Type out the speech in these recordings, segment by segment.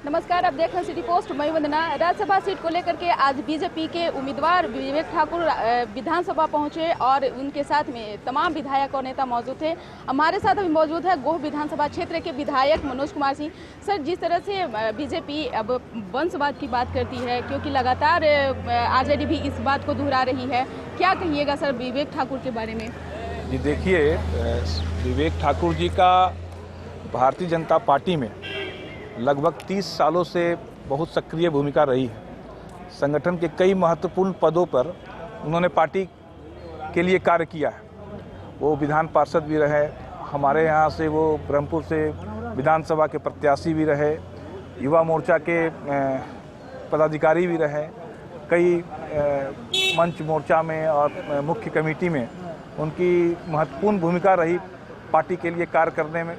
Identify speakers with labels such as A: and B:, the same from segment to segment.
A: नमस्कार, आप देख रहे हैं सिटी पोस्ट। मैं वंदना। राज्यसभा सीट को लेकर के आज बीजेपी के उम्मीदवार विवेक ठाकुर विधानसभा पहुंचे और उनके साथ में तमाम विधायक और नेता मौजूद थे। हमारे साथ अभी मौजूद है गोह विधानसभा क्षेत्र के विधायक मनोज कुमार सिंह। सर, जिस तरह से बीजेपी अब वंशवाद की बात करती है, क्योंकि लगातार आरजेडी भी इस बात को दोहरा रही है, क्या कहिएगा सर विवेक ठाकुर के बारे में?
B: जी देखिए, विवेक ठाकुर जी का भारतीय जनता पार्टी में लगभग 30 सालों से बहुत सक्रिय भूमिका रही है। संगठन के कई महत्वपूर्ण पदों पर उन्होंने पार्टी के लिए कार्य किया है। वो विधान पार्षद भी रहे, हमारे यहाँ से वो ब्रह्मपुर से विधानसभा के प्रत्याशी भी रहे, युवा मोर्चा के पदाधिकारी भी रहे, कई मंच मोर्चा में और मुख्य कमेटी में उनकी महत्वपूर्ण भूमिका रही। पार्टी के लिए कार्य करने में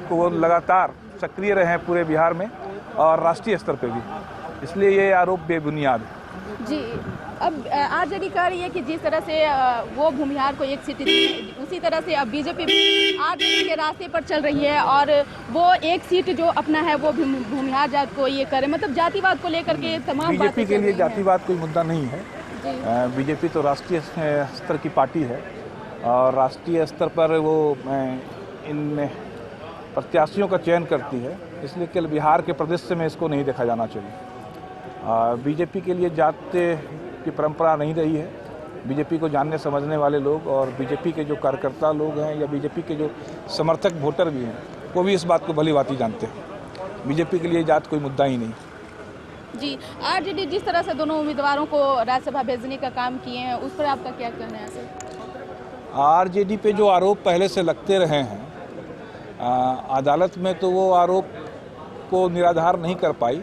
B: तो वो लगातार सक्रिय रहे हैं पूरे बिहार में और राष्ट्रीय स्तर पे भी, इसलिए ये आरोप बेबुनियाद है।
A: जी, अब आरजेडी कह रही है कि जिस तरह से वो भूमिहार को एक सीट दी, उसी तरह से अब बीजेपी भी आरजेडी के रास्ते पर चल रही है और वो एक सीट जो अपना है वो भूमिहार जात को ये करे, मतलब जातिवाद को लेकर के तमाम
B: बीजेपी के लिए जातिवाद कोई मुद्दा नहीं है। बीजेपी तो राष्ट्रीय स्तर की पार्टी है और राष्ट्रीय स्तर पर वो इन प्रत्याशियों का चयन करती है, इसलिए केवल बिहार के प्रदेश में इसको नहीं देखा जाना चाहिए। बीजेपी के लिए जात की परंपरा नहीं रही है। बीजेपी को जानने समझने वाले लोग और बीजेपी के जो कार्यकर्ता लोग हैं या बीजेपी के जो समर्थक वोटर भी हैं, वो भी इस बात को भलीभांति जानते हैं। बीजेपी के लिए जात कोई मुद्दा ही नहीं।
A: जी, आरजेडी जिस तरह से दोनों उम्मीदवारों को राज्यसभा भेजने का काम किए हैं, उस पर आपका क्या कहना है सर?
B: आरजेडी पे जो आरोप पहले से लगते रहे हैं, अदालत में तो वो आरोप को निराधार नहीं कर पाई।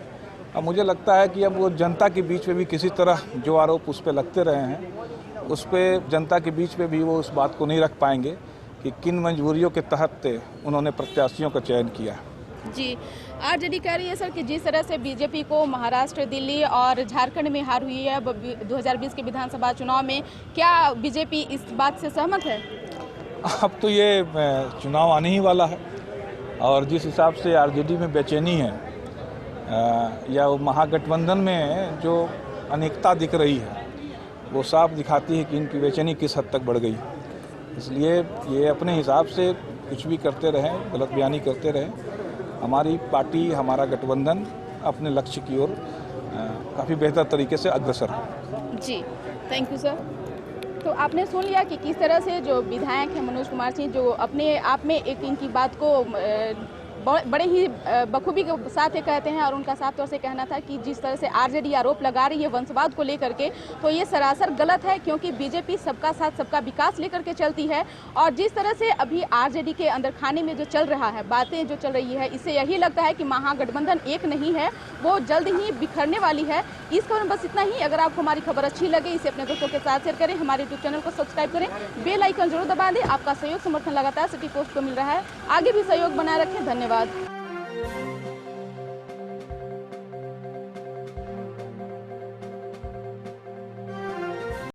B: अब मुझे लगता है कि अब वो जनता के बीच में भी किसी तरह जो आरोप उस पर लगते रहे हैं, उस पर जनता के बीच में भी वो उस बात को नहीं रख पाएंगे कि किन मंजूरियों के तहत उन्होंने प्रत्याशियों का चयन किया।
A: जी, आरजेडी कह रही है सर कि जिस तरह से बीजेपी को महाराष्ट्र, दिल्ली और झारखंड में हार हुई है 2020 के विधानसभा चुनाव में, क्या बीजेपी इस बात से सहमत है?
B: अब तो ये चुनाव आने ही वाला है और जिस हिसाब से आरजेडी में बेचैनी है या वो महागठबंधन में जो अनेकता दिख रही है, वो साफ दिखाती है कि इनकी बेचैनी किस हद तक बढ़ गई। इसलिए ये अपने हिसाब से कुछ भी करते रहें, गलत बयानी करते रहें। हमारी पार्टी, हमारा गठबंधन अपने लक्ष्य की ओर काफ़ी बेहतर तरीके से अग्रसर है।
A: जी, थैंक यू सर। तो आपने सुन लिया कि किस तरह से जो विधायक हैं मनोज कुमार सिंह, जो अपने आप में एक इनकी बात को बड़े ही बखूबी के साथ ये कहते हैं और उनका साफ तौर से कहना था कि जिस तरह से आरजेडी आरोप लगा रही है वंशवाद को लेकर के, तो ये सरासर गलत है, क्योंकि बीजेपी सबका साथ सबका विकास लेकर के चलती है। और जिस तरह से अभी आरजेडी के अंदर खाने में जो चल रहा है, बातें जो चल रही है, इससे यही लगता है कि महागठबंधन एक नहीं है, वो जल्द ही बिखरने वाली है। इस खबर में बस इतना ही। अगर आपको हमारी खबर अच्छी लगे, इसे अपने दोस्तों के साथ शेयर करें, हमारे यूट्यूब चैनल को सब्सक्राइब करें, बेल आइकन जरूर दबा दें। आपका सहयोग समर्थन लगातार सिटी पोस्ट को मिल रहा है, आगे भी सहयोग बनाए रखें। धन्यवाद।